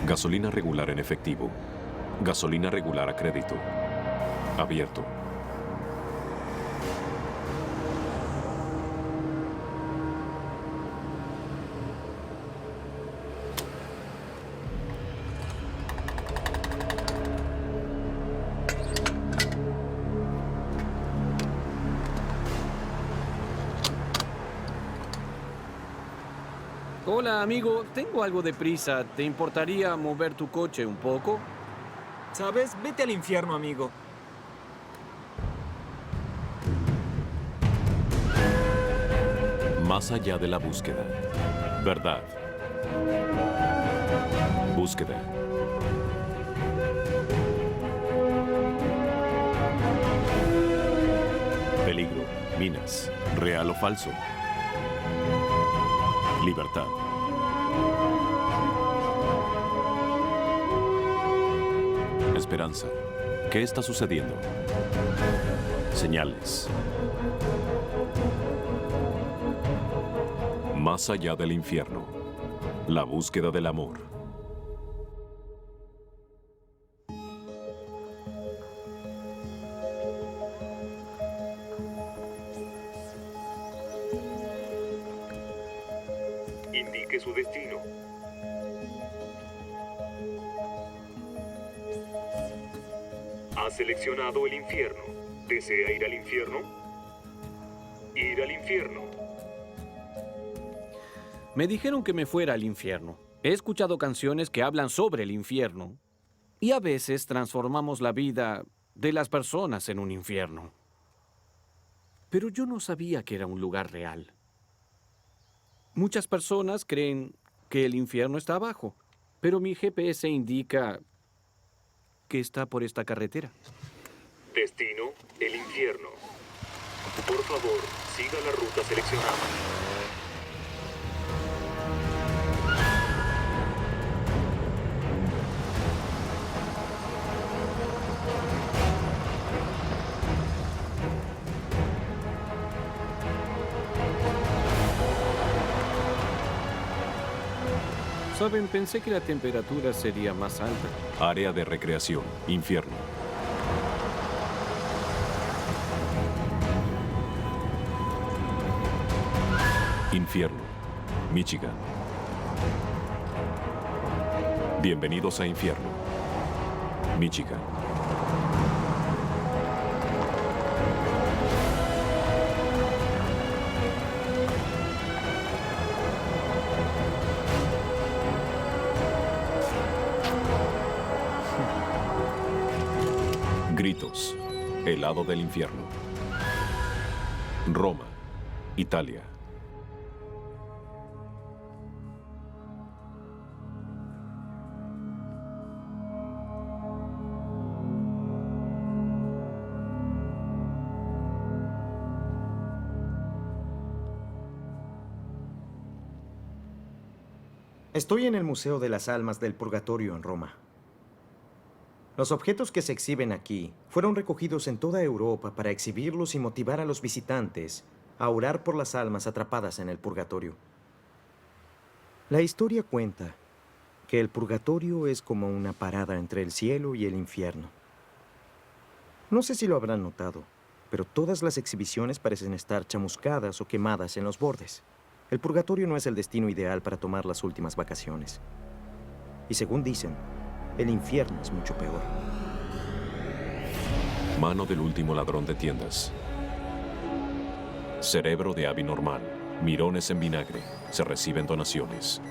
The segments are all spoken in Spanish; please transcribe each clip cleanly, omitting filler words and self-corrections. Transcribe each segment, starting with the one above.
Gasolina regular en efectivo. Gasolina regular a crédito. Abierto. Hola, amigo. Tengo algo de prisa. ¿Te importaría mover tu coche un poco? ¿Sabes? Vete al infierno, amigo. Más allá de la búsqueda. Verdad. Búsqueda. Peligro. Minas. Real o falso. Libertad. Esperanza. ¿Qué está sucediendo? Señales. Más allá del infierno. La búsqueda del amor. Indique su destino. Ha seleccionado el infierno. ¿Desea ir al infierno? Ir al infierno. Me dijeron que me fuera al infierno. He escuchado canciones que hablan sobre el infierno. Y a veces transformamos la vida de las personas en un infierno. Pero yo no sabía que era un lugar real. Muchas personas creen que el infierno está abajo, pero mi GPS indica que está por esta carretera. Destino, el infierno. Por favor, siga la ruta seleccionada. Saben, pensé que la temperatura sería más alta. Área de recreación. Infierno. Infierno. Michigan. Bienvenidos a Infierno. Michigan. Gritos. Helado del infierno. Roma. Italia. Estoy en el Museo de las Almas del Purgatorio en Roma. Los objetos que se exhiben aquí fueron recogidos en toda Europa para exhibirlos y motivar a los visitantes a orar por las almas atrapadas en el purgatorio. La historia cuenta que el purgatorio es como una parada entre el cielo y el infierno. No sé si lo habrán notado, pero todas las exhibiciones parecen estar chamuscadas o quemadas en los bordes. El purgatorio no es el destino ideal para tomar las últimas vacaciones. Y según dicen, el infierno es mucho peor. Mano del último ladrón de tiendas. Cerebro de ave normal. Mirones en vinagre. Se reciben donaciones.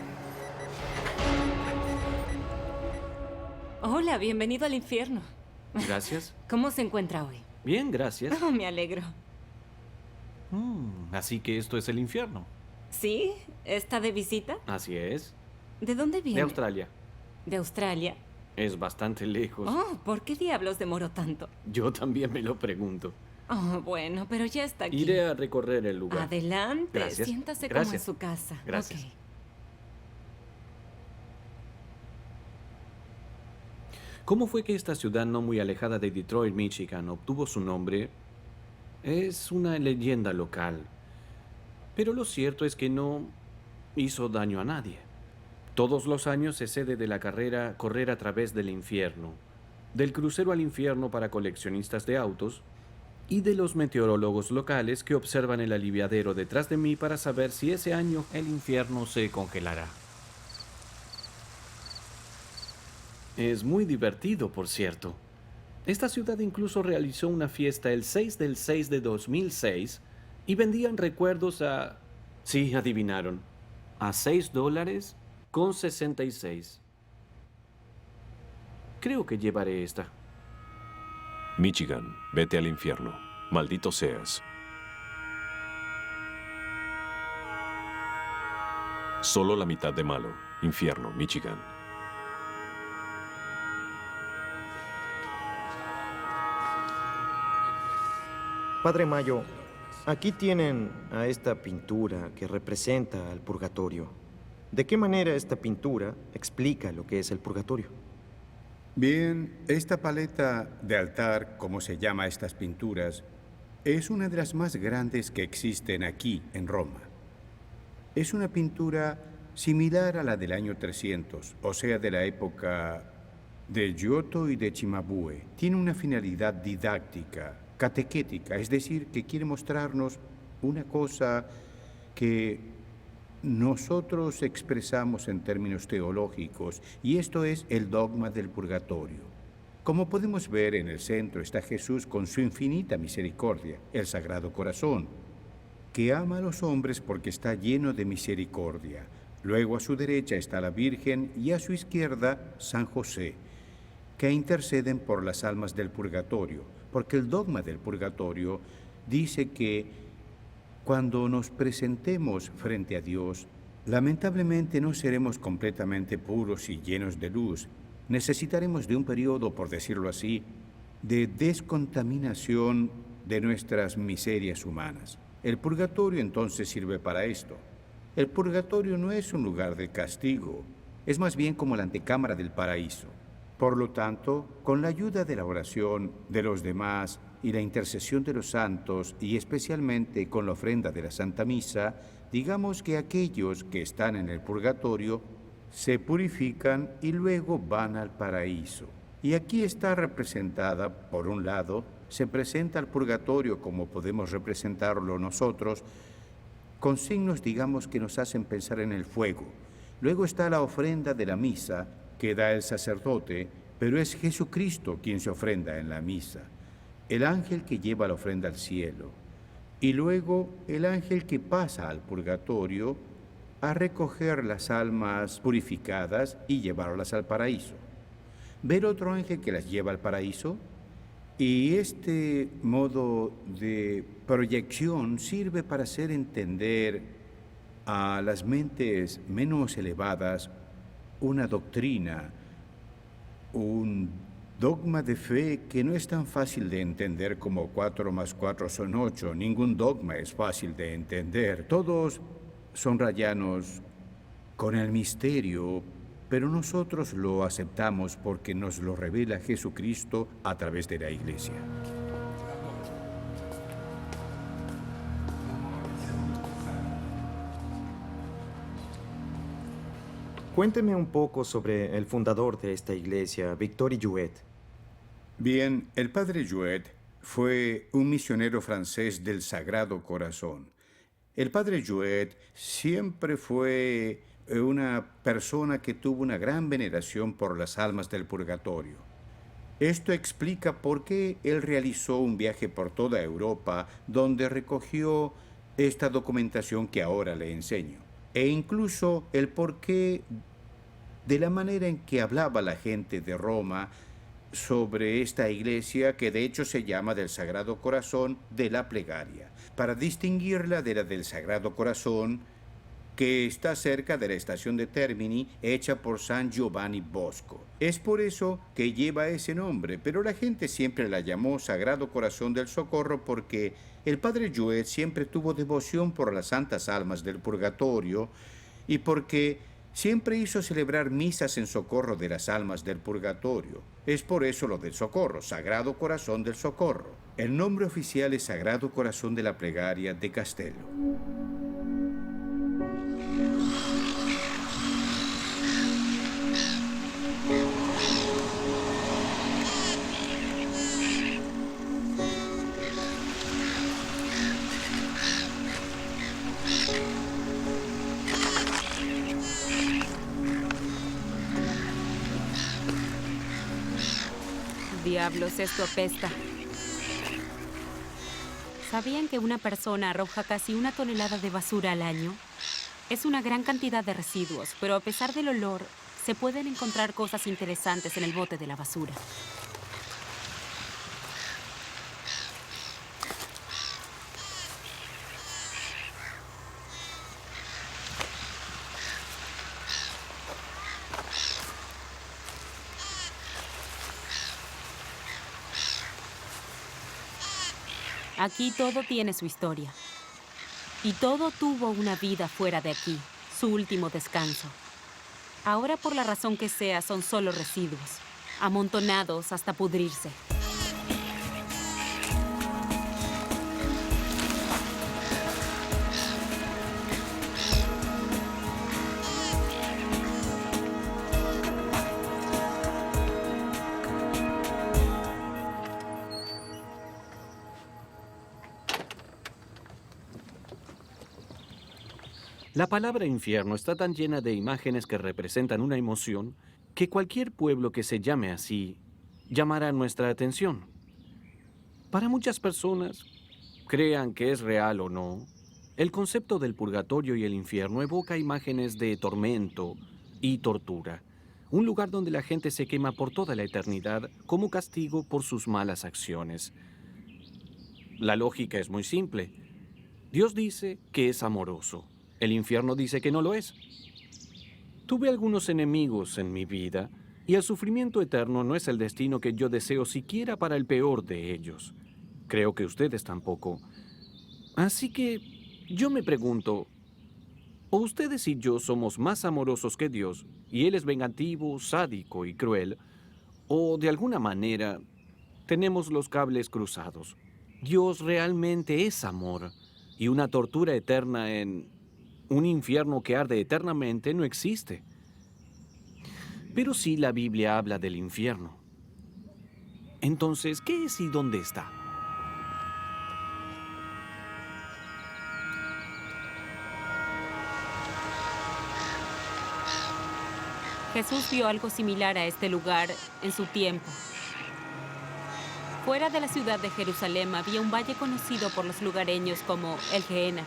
Hola, bienvenido al infierno. Gracias. ¿Cómo se encuentra hoy? Bien, gracias. Oh, me alegro. Así que esto es el infierno. ¿Sí? ¿Está de visita? Así es. ¿De dónde viene? De Australia. ¿De Australia? Es bastante lejos. Oh, ¿por qué diablos demoró tanto? Yo también me lo pregunto. Oh, bueno, pero ya está aquí. Iré a recorrer el lugar. Adelante, Gracias. siéntase como en Gracias. su casa. Gracias. Ok. ¿Cómo fue que esta ciudad no muy alejada de Detroit, Michigan, obtuvo su nombre? Es una leyenda local. Pero lo cierto es que no hizo daño a nadie. Todos los años se sede de la carrera Correr a través del infierno, del crucero al infierno para coleccionistas de autos y de los meteorólogos locales que observan el aliviadero detrás de mí para saber si ese año el infierno se congelará. Es muy divertido, por cierto. Esta ciudad incluso realizó una fiesta el 6 del 6 de 2006 y vendían recuerdos a... Sí, adivinaron. A $6.66. Creo que llevaré esta. Michigan, vete al infierno. Maldito seas. Solo la mitad de malo. Infierno, Michigan. Padre Mayo, aquí tienen a esta pintura que representa al purgatorio. ¿De qué manera esta pintura explica lo que es el purgatorio? Bien, esta paleta de altar, como se llama estas pinturas, es una de las más grandes que existen aquí en Roma. Es una pintura similar a la del año 300, o sea, de la época de Giotto y de Cimabue. Tiene una finalidad didáctica, catequética, es decir, que quiere mostrarnos una cosa que nosotros expresamos en términos teológicos, y esto es el dogma del purgatorio. Como podemos ver, en el centro está Jesús con su infinita misericordia, el Sagrado Corazón, que ama a los hombres porque está lleno de misericordia. Luego a su derecha está la Virgen y a su izquierda San José, que interceden por las almas del purgatorio, porque el dogma del purgatorio dice que cuando nos presentemos frente a Dios, lamentablemente no seremos completamente puros y llenos de luz. Necesitaremos de un periodo, por decirlo así, de descontaminación de nuestras miserias humanas. El purgatorio entonces sirve para esto. El purgatorio no es un lugar de castigo, es más bien como la antecámara del paraíso. Por lo tanto, con la ayuda de la oración de los demás y la intercesión de los santos, y especialmente con la ofrenda de la Santa Misa, digamos que aquellos que están en el purgatorio se purifican y luego van al paraíso. Y aquí está representada, por un lado, se presenta al purgatorio como podemos representarlo nosotros, con signos, digamos, que nos hacen pensar en el fuego. Luego está la ofrenda de la misa, que da el sacerdote, pero es Jesucristo quien se ofrenda en la misa. El ángel que lleva la ofrenda al cielo, y luego el ángel que pasa al purgatorio a recoger las almas purificadas y llevarlas al paraíso. Ver otro ángel que las lleva al paraíso, y este modo de proyección sirve para hacer entender a las mentes menos elevadas una doctrina, un dogma de fe que no es tan fácil de entender como 4 más 4 son 8. Ningún dogma es fácil de entender. Todos son rayanos con el misterio, pero nosotros lo aceptamos porque nos lo revela Jesucristo a través de la Iglesia. Cuénteme un poco sobre el fundador de esta iglesia, Victor Jouet. Bien, el padre Jouet fue un misionero francés del Sagrado Corazón. El padre Jouet siempre fue una persona que tuvo una gran veneración por las almas del purgatorio. Esto explica por qué él realizó un viaje por toda Europa donde recogió esta documentación que ahora le enseño. E incluso el porqué de la manera en que hablaba la gente de Roma sobre esta iglesia, que de hecho se llama del Sagrado Corazón de la Plegaria, para distinguirla de la del Sagrado Corazón, que está cerca de la estación de Termini, hecha por San Giovanni Bosco. Es por eso que lleva ese nombre, pero la gente siempre la llamó Sagrado Corazón del Socorro porque el padre Jouet siempre tuvo devoción por las santas almas del purgatorio y porque siempre hizo celebrar misas en socorro de las almas del purgatorio. Es por eso lo del socorro, Sagrado Corazón del Socorro. El nombre oficial es Sagrado Corazón de la Plegaria de Castello. diablos, esto apesta. ¿Sabían que una persona arroja casi 1 tonelada de basura al año? Es una gran cantidad de residuos, pero a pesar del olor, se pueden encontrar cosas interesantes en el bote de la basura. Aquí todo tiene su historia. Y todo tuvo una vida fuera de aquí, su último descanso. Ahora, por la razón que sea, son solo residuos, amontonados hasta pudrirse. La palabra infierno está tan llena de imágenes que representan una emoción que cualquier pueblo que se llame así llamará nuestra atención. Para muchas personas, crean que es real o no, el concepto del purgatorio y el infierno evoca imágenes de tormento y tortura, un lugar donde la gente se quema por toda la eternidad como castigo por sus malas acciones. La lógica es muy simple. Dios dice que es amoroso. El infierno dice que no lo es. Tuve algunos enemigos en mi vida y el sufrimiento eterno no es el destino que yo deseo siquiera para el peor de ellos. Creo que ustedes tampoco. Así que yo me pregunto, ¿o ustedes y yo somos más amorosos que Dios y Él es vengativo, sádico y cruel? ¿O de alguna manera tenemos los cables cruzados? Dios realmente es amor y una tortura eterna en un infierno que arde eternamente no existe. Pero sí la Biblia habla del infierno. Entonces, ¿qué es y dónde está? Jesús vio algo similar a este lugar en su tiempo. Fuera de la ciudad de Jerusalén había un valle conocido por los lugareños como el Gehenna.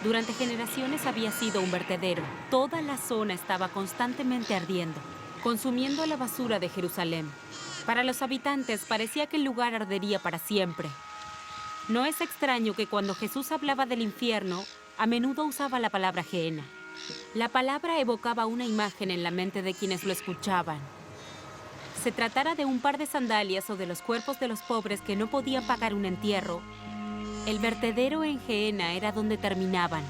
Durante generaciones había sido un vertedero. Toda la zona estaba constantemente ardiendo, consumiendo la basura de Jerusalén. Para los habitantes parecía que el lugar ardería para siempre. No es extraño que cuando Jesús hablaba del infierno, a menudo usaba la palabra Gehenna. La palabra evocaba una imagen en la mente de quienes lo escuchaban. Se tratara de un par de sandalias o de los cuerpos de los pobres que no podían pagar un entierro, el vertedero en Gehenna era donde terminaban.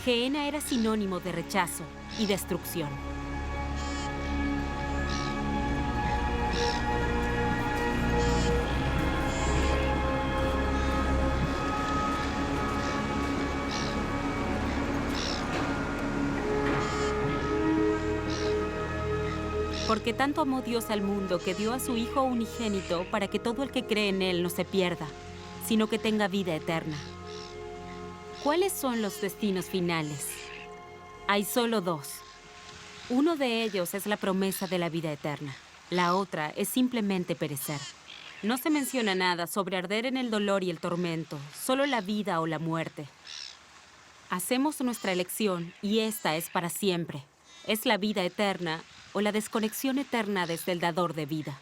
Gehenna era sinónimo de rechazo y destrucción. Porque tanto amó Dios al mundo que dio a su Hijo unigénito para que todo el que cree en Él no se pierda, sino que tenga vida eterna. ¿Cuáles son los destinos finales? Hay solo 2. Uno de ellos es la promesa de la vida eterna. La otra es simplemente perecer. No se menciona nada sobre arder en el dolor y el tormento, solo la vida o la muerte. Hacemos nuestra elección y esta es para siempre. Es la vida eterna o la desconexión eterna desde el dador de vida.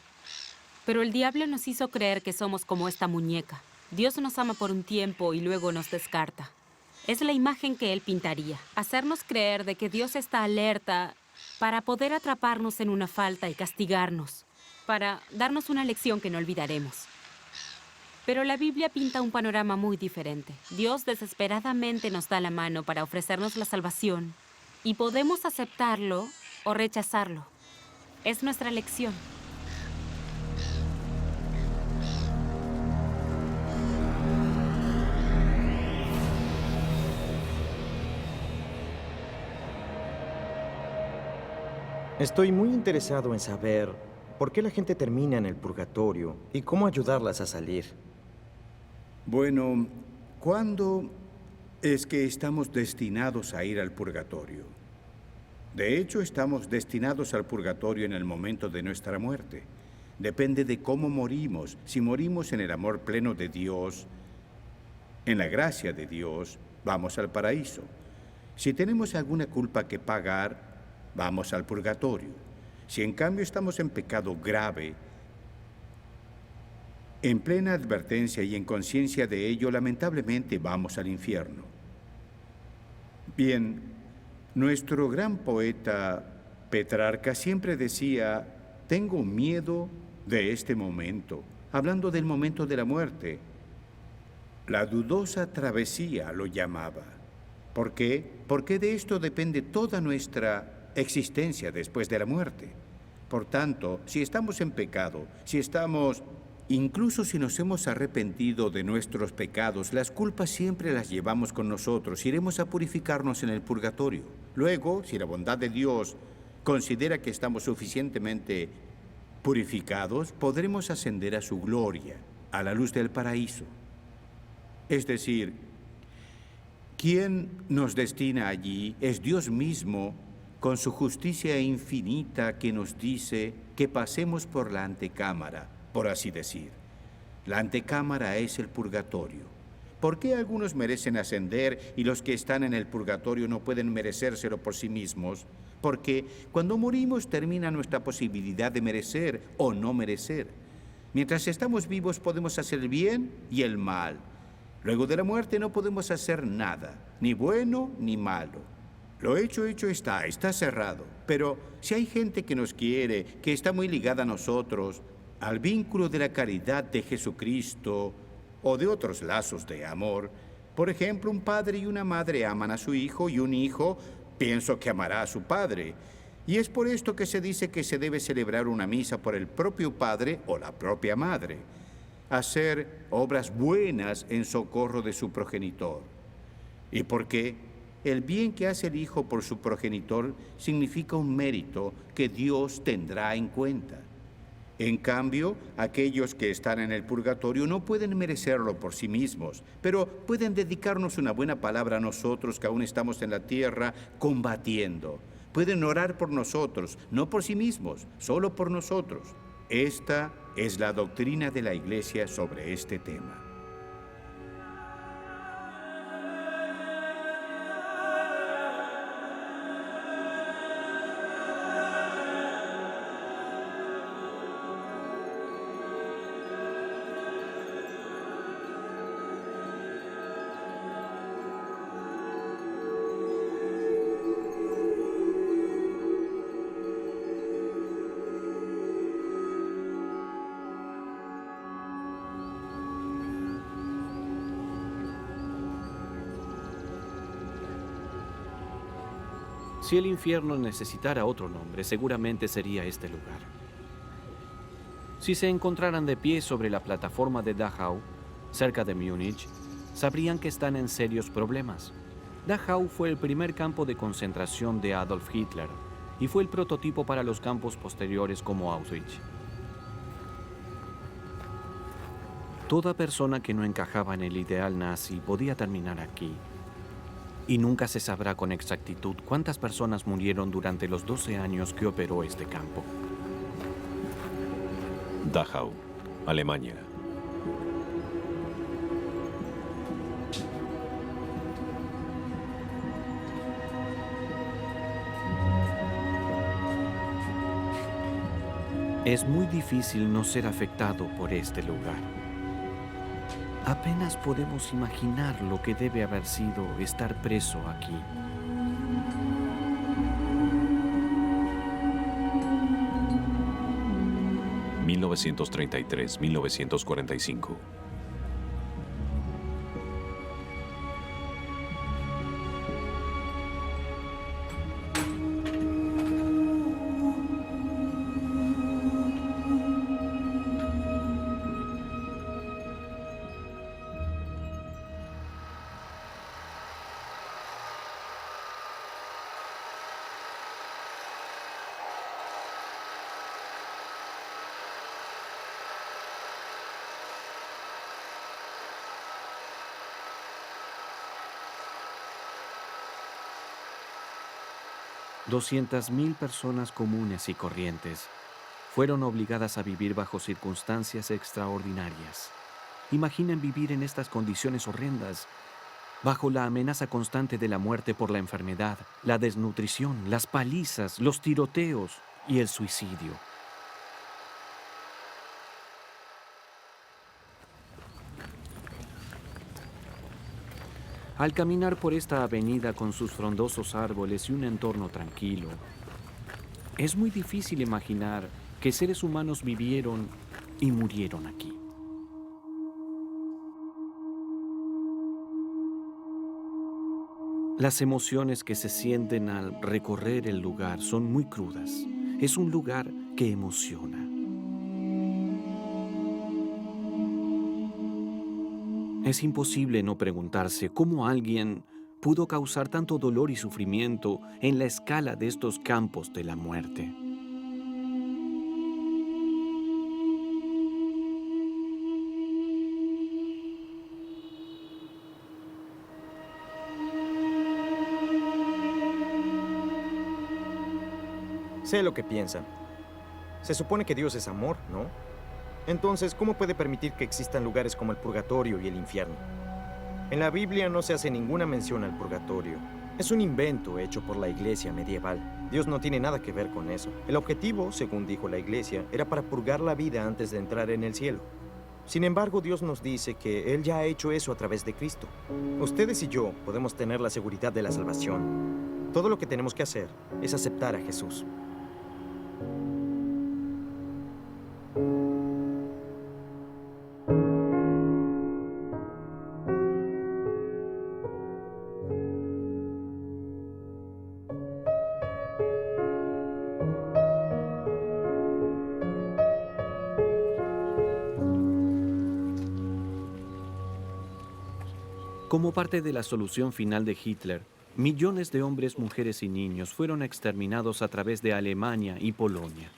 Pero el diablo nos hizo creer que somos como esta muñeca. Dios nos ama por un tiempo y luego nos descarta. Es la imagen que él pintaría. Hacernos creer de que Dios está alerta para poder atraparnos en una falta y castigarnos, para darnos una lección que no olvidaremos. Pero la Biblia pinta un panorama muy diferente. Dios desesperadamente nos da la mano para ofrecernos la salvación y podemos aceptarlo o rechazarlo. Es nuestra elección. Estoy muy interesado en saber por qué la gente termina en el purgatorio y cómo ayudarlas a salir. Bueno, ¿cuándo es que estamos destinados a ir al purgatorio? De hecho, estamos destinados al purgatorio en el momento de nuestra muerte. Depende de cómo morimos. Si morimos en el amor pleno de Dios, en la gracia de Dios, vamos al paraíso. Si tenemos alguna culpa que pagar, vamos al purgatorio. Si en cambio estamos en pecado grave, en plena advertencia y en conciencia de ello, lamentablemente vamos al infierno. Bien, nuestro gran poeta Petrarca siempre decía: tengo miedo de este momento, hablando del momento de la muerte. La dudosa travesía lo llamaba. ¿Por qué? Porque de esto depende toda nuestra existencia después de la muerte. Por tanto, si estamos en pecado, incluso si nos hemos arrepentido de nuestros pecados, las culpas siempre las llevamos con nosotros. Iremos a purificarnos en el purgatorio. Luego, si la bondad de Dios considera que estamos suficientemente purificados, podremos ascender a su gloria, a la luz del paraíso. Es decir, quien nos destina allí es Dios mismo, con su justicia infinita, que nos dice que pasemos por la antecámara, por así decir. La antecámara es el purgatorio. ¿Por qué algunos merecen ascender y los que están en el purgatorio no pueden merecérselo por sí mismos? Porque cuando morimos termina nuestra posibilidad de merecer o no merecer. Mientras estamos vivos podemos hacer el bien y el mal. Luego de la muerte no podemos hacer nada, ni bueno ni malo. Lo hecho está cerrado. Pero si hay gente que nos quiere, que está muy ligada a nosotros, al vínculo de la caridad de Jesucristo o de otros lazos de amor, por ejemplo, un padre y una madre aman a su hijo y un hijo pienso que amará a su padre. Y es por esto que se dice que se debe celebrar una misa por el propio padre o la propia madre. Hacer obras buenas en socorro de su progenitor. ¿Y por qué? El bien que hace el hijo por su progenitor significa un mérito que Dios tendrá en cuenta. En cambio, aquellos que están en el purgatorio no pueden merecerlo por sí mismos, pero pueden dedicarnos una buena palabra a nosotros que aún estamos en la tierra combatiendo. Pueden orar por nosotros, no por sí mismos, solo por nosotros. Esta es la doctrina de la Iglesia sobre este tema. Si el infierno necesitara otro nombre, seguramente sería este lugar. Si se encontraran de pie sobre la plataforma de Dachau, cerca de Múnich, sabrían que están en serios problemas. Dachau fue el primer campo de concentración de Adolf Hitler y fue el prototipo para los campos posteriores como Auschwitz. Toda persona que no encajaba en el ideal nazi podía terminar aquí. Y nunca se sabrá con exactitud cuántas personas murieron durante los 12 años que operó este campo. Dachau, Alemania. Es muy difícil no ser afectado por este lugar. Apenas podemos imaginar lo que debe haber sido estar preso aquí. (1933-1945) $200,000 personas comunes y corrientes fueron obligadas a vivir bajo circunstancias extraordinarias. Imaginen vivir en estas condiciones horrendas, bajo la amenaza constante de la muerte por la enfermedad, la desnutrición, las palizas, los tiroteos y el suicidio. Al caminar por esta avenida con sus frondosos árboles y un entorno tranquilo, es muy difícil imaginar que seres humanos vivieron y murieron aquí. Las emociones que se sienten al recorrer el lugar son muy crudas. Es un lugar que emociona. Es imposible no preguntarse cómo alguien pudo causar tanto dolor y sufrimiento en la escala de estos campos de la muerte. Sé lo que piensan. Se supone que Dios es amor, ¿no? Entonces, ¿cómo puede permitir que existan lugares como el purgatorio y el infierno? En la Biblia no se hace ninguna mención al purgatorio. Es un invento hecho por la iglesia medieval. Dios no tiene nada que ver con eso. El objetivo, según dijo la iglesia, era para purgar la vida antes de entrar en el cielo. Sin embargo, Dios nos dice que Él ya ha hecho eso a través de Cristo. Ustedes y yo podemos tener la seguridad de la salvación. Todo lo que tenemos que hacer es aceptar a Jesús. Como parte de la solución final de Hitler, millones de hombres, mujeres y niños fueron exterminados a través de Alemania y Polonia.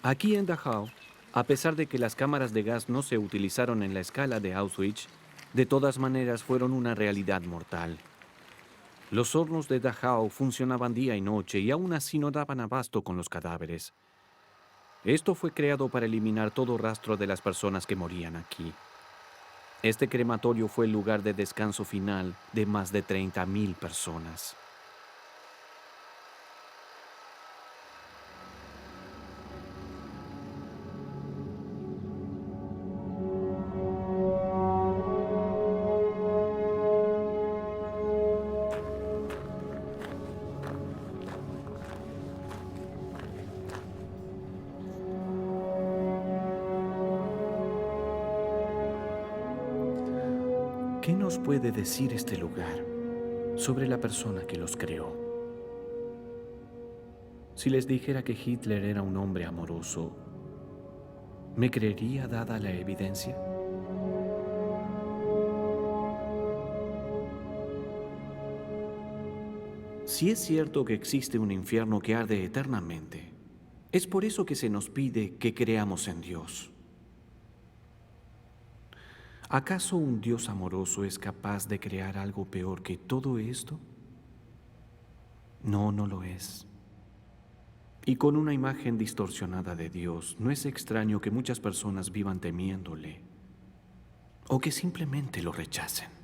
Aquí en Dachau, a pesar de que las cámaras de gas no se utilizaron en la escala de Auschwitz, de todas maneras fueron una realidad mortal. Los hornos de Dachau funcionaban día y noche y aún así no daban abasto con los cadáveres. Esto fue creado para eliminar todo rastro de las personas que morían aquí. Este crematorio fue el lugar de descanso final de más de 30,000 personas. ¿Qué nos puede decir este lugar sobre la persona que los creó? Si les dijera que Hitler era un hombre amoroso, ¿me creería dada la evidencia? Si es cierto que existe un infierno que arde eternamente, es por eso que se nos pide que creamos en Dios. ¿Acaso un Dios amoroso es capaz de crear algo peor que todo esto? No, no lo es. Y con una imagen distorsionada de Dios, no es extraño que muchas personas vivan temiéndole o que simplemente lo rechacen.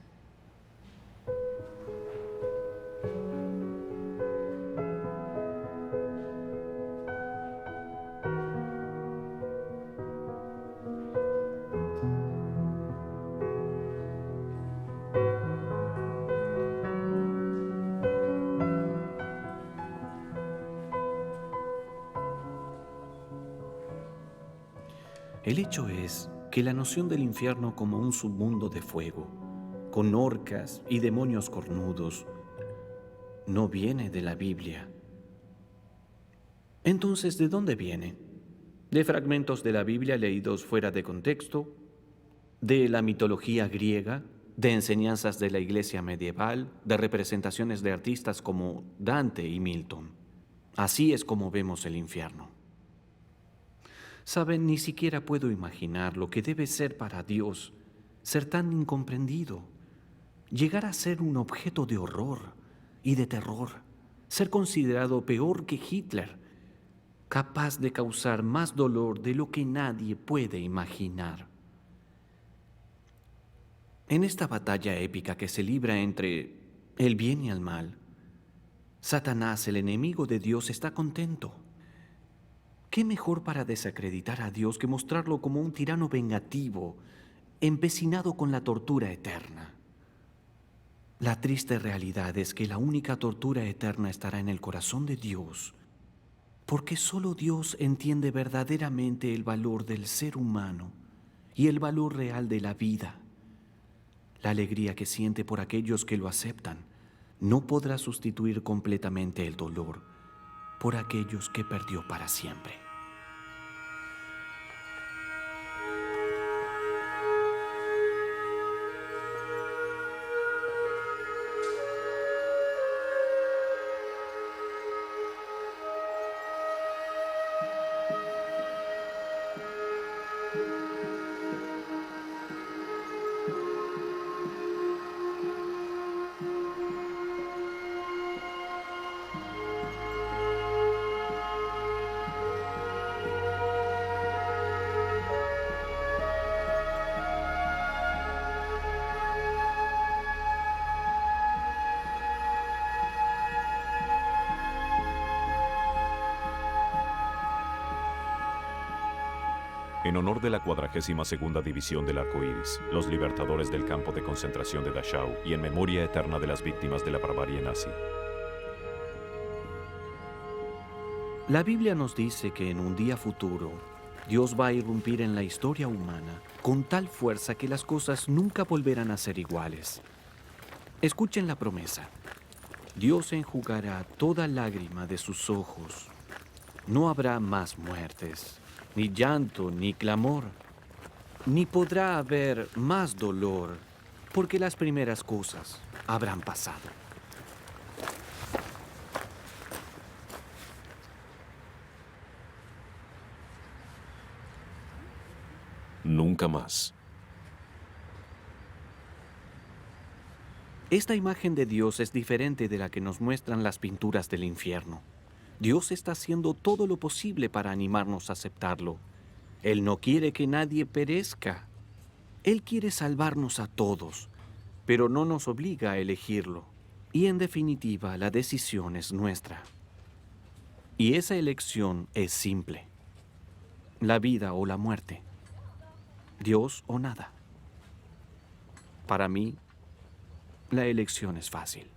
El hecho es que la noción del infierno como un submundo de fuego, con orcas y demonios cornudos, no viene de la Biblia. Entonces, ¿de dónde viene? ¿De fragmentos de la Biblia leídos fuera de contexto? ¿De la mitología griega? ¿De enseñanzas de la iglesia medieval? ¿De representaciones de artistas como Dante y Milton? Así es como vemos el infierno. Saben, ni siquiera puedo imaginar lo que debe ser para Dios ser tan incomprendido, llegar a ser un objeto de horror y de terror, ser considerado peor que Hitler, capaz de causar más dolor de lo que nadie puede imaginar. En esta batalla épica que se libra entre el bien y el mal, Satanás, el enemigo de Dios, está contento. ¿Qué mejor para desacreditar a Dios que mostrarlo como un tirano vengativo, empecinado con la tortura eterna? La triste realidad es que la única tortura eterna estará en el corazón de Dios, porque solo Dios entiende verdaderamente el valor del ser humano y el valor real de la vida. La alegría que siente por aquellos que lo aceptan no podrá sustituir completamente el dolor por aquellos que perdió para siempre. En honor de la 42ª División del Arco Iris, los libertadores del campo de concentración de Dachau y en memoria eterna de las víctimas de la barbarie nazi. La Biblia nos dice que en un día futuro, Dios va a irrumpir en la historia humana con tal fuerza que las cosas nunca volverán a ser iguales. Escuchen la promesa. Dios enjugará toda lágrima de sus ojos. No habrá más muertes, ni llanto, ni clamor, ni podrá haber más dolor, porque las primeras cosas habrán pasado. Nunca más. Esta imagen de Dios es diferente de la que nos muestran las pinturas del infierno. Dios está haciendo todo lo posible para animarnos a aceptarlo. Él no quiere que nadie perezca. Él quiere salvarnos a todos, pero no nos obliga a elegirlo. Y en definitiva, la decisión es nuestra. Y esa elección es simple: la vida o la muerte, Dios o nada. Para mí, la elección es fácil.